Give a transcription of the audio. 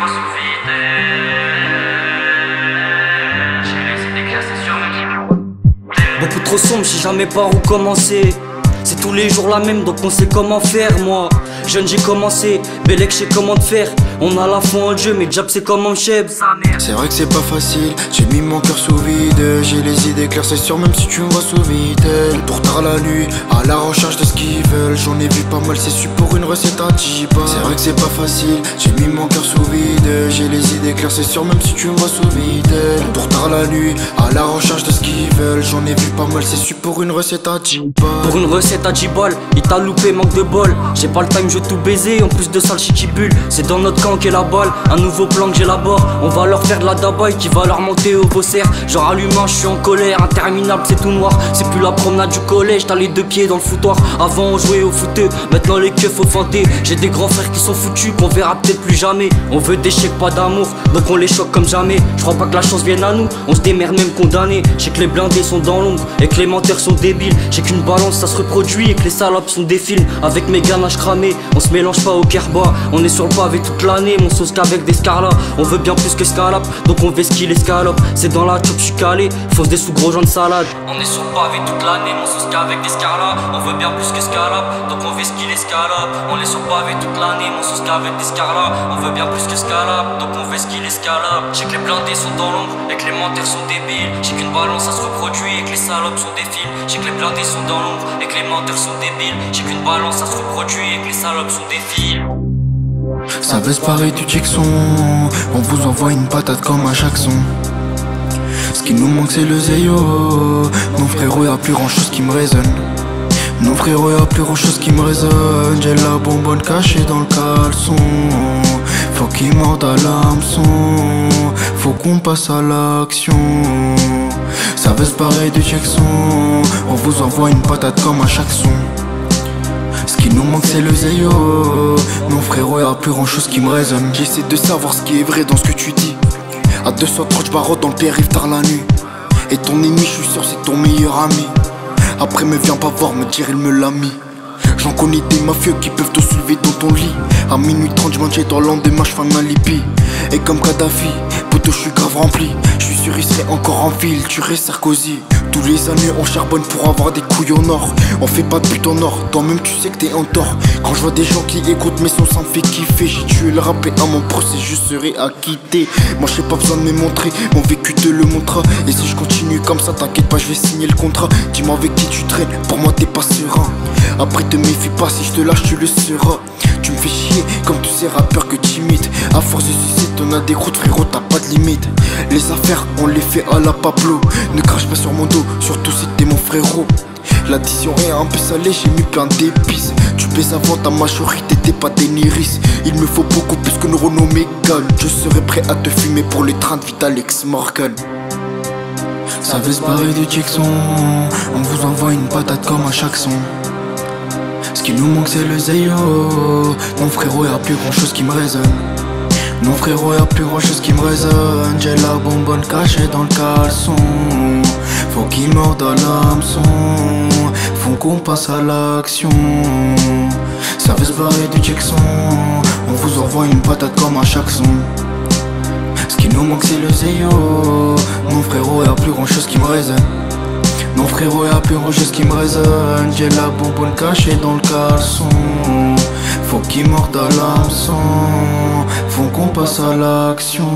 vois sous vide. J'ai les idées classées sur mes Beaucoup trop sombre, je sais jamais par où commencer. C'est tous les jours la même, donc on sait comment faire. Moi, jeune j'ai commencé, Bellec je sais comment te faire. On a la foi en le jeu, mais Jab c'est comme un cheb. C'est vrai que c'est pas facile, j'ai mis mon cœur sous vide. J'ai les idées claires, c'est sûr, même si tu me vois sous vide. Pour tard la nuit, à la recherche de ce qu'ils veulent. J'en ai vu pas mal, c'est su pour une recette à 10 balles. C'est vrai que c'est pas facile, j'ai mis mon cœur sous vide. J'ai les idées claires, c'est sûr, même si tu me vois sous vide. Pour tard la nuit, à la recherche de ce qu'ils veulent. J'en ai vu pas mal, c'est su pour une recette à 10 balles. Pour une recette à 10 balles, il t'a loupé, manque de bol. J'ai pas le time, je veux tout baiser, en plus de ça le shit qui bulle. C'est dans notre camp qu'est la balle, un nouveau plan que j'élabore. On va leur faire de la dabaye qui va leur monter au bosser. Genre allumant, je suis en colère, interminable, c'est tout noir. C'est plus la promenade du collège, t'as les deux pieds dans le foutoir. Avant on jouait au footeux, maintenant les keufs faut feinter. J'ai des grands frères qui sont foutus, qu'on verra peut-être plus jamais. On veut des chèques, pas d'amour, donc on les choque comme jamais. Je crois pas que la chance vienne à nous, on se démerde même condamné. Je sais que les blindés sont dans l'ombre et que les menteurs sont débiles. J'ai qu'une balance, ça se reproduit et que les salopes sont des films. Avec mes ganaches cramées, on se mélange pas au kerba. On est sur le pavé toute l'année, mon sauce qu'avec des scarlats. On veut bien plus que scalap, donc on veut skill escalope. C'est dans la chop, j'suis calé, fonce des sous gros gens de salade. On est sur le pavé toute l'année, mon sauce qu'avec des scarlats. On veut bien plus que scalap, donc on veut skill escalope. On est sur le pavé toute l'année, mon sauce qu'avec des scarlats. On veut bien plus que scalap, donc on veut skill escalope. J'ai que les blindés sont dans l'ombre et que les menteurs sont débiles. J'ai qu'une balance, ça se reproduit et que les salopes sont des fils. J'ai que les blindés sont dans l'ombre et que les menteurs sont débiles. J'ai qu'une balance, ça se reproduit et que les salopes sont des fils. Ça baisse pareil du Jackson. On vous envoie une patate comme à chaque son. Ce qui nous manque c'est le zéyo. Non frérot y'a plus grand chose qui me résonne. Non frérot y'a plus grand chose qui me résonne. J'ai la bonbonne cachée dans le caleçon. Faut qu'il morde à l'hameçon. Faut qu'on passe à l'action. Ça baisse pareil du Jackson. On vous envoie une patate comme à chaque son. Ce qui nous manque c'est le zéyo. Non frérot y'a plus grand chose qui me résonne. J'essaie de savoir ce qui est vrai dans ce que tu dis. À 230 j'barotte dans le périph' tard la nuit. Et ton ennemi je suis sûr c'est ton meilleur ami. Après me viens pas voir me dire il me l'a mis. J'en connais des mafieux qui peuvent te soulever dans ton lit. À minuit 30 j'mangeais dans le lendemain j'fais un alibi. Et comme Kadhafi, poto j'suis grave rempli. J'suis sûr il serait encore en ville, tuerais Sarkozy. Tous les années on charbonne pour avoir des couilles en or. On fait pas de but en or, toi-même tu sais que t'es en tort. Quand je vois des gens qui écoutent mes sons ça me fait kiffer. J'ai tué le rap et à mon procès je serai acquitté. Moi j'ai pas besoin de me montrer, mon vécu te le montrera. Et si je continue comme ça t'inquiète pas je vais signer le contrat. Dis-moi avec qui tu traînes, pour moi t'es pas serein. Après te méfie pas, si je te lâche tu le seras. Tu me fais chier comme tous ces rappeurs que t'imites. À force de suicide on a des routes frérot t'as pas de limite. Les affaires on les fait à la Pablo. Ne crache pas sur mon dos, surtout si t'es mon frérot. L'addition est un peu salée, j'ai mis plein d'épices. Tu pèses avant ta majorité, t'es pas d'Eniris. Il me faut beaucoup plus que une Renault Mégane. Je serai prêt à te fumer pour les trains de Vitalex Morgan. Ça veut se barrer du Jackson. On vous envoie une patate comme à chaque son. Ce qui nous manque c'est le zéyo. Non frérot y'a plus grand chose qui me résonne. Non frérot y'a plus grand chose qui me résonne. J'ai la bonbonne cachée dans le caleçon. Faut qu'il morde à l'hameçon. Faut qu'on passe à l'action. Ça veut se barrer du Jackson. On vous envoie une patate comme à chaque son. Ce qui nous manque c'est le zéyo. Non frérot y'a plus grand chose qui me résonne. Non frérot y'a plus grand chose qui me résonne. J'ai la bonbonne cachée dans le caleçon. Faut qu'il morde à l'hameçon. Faut qu'on passe à l'action.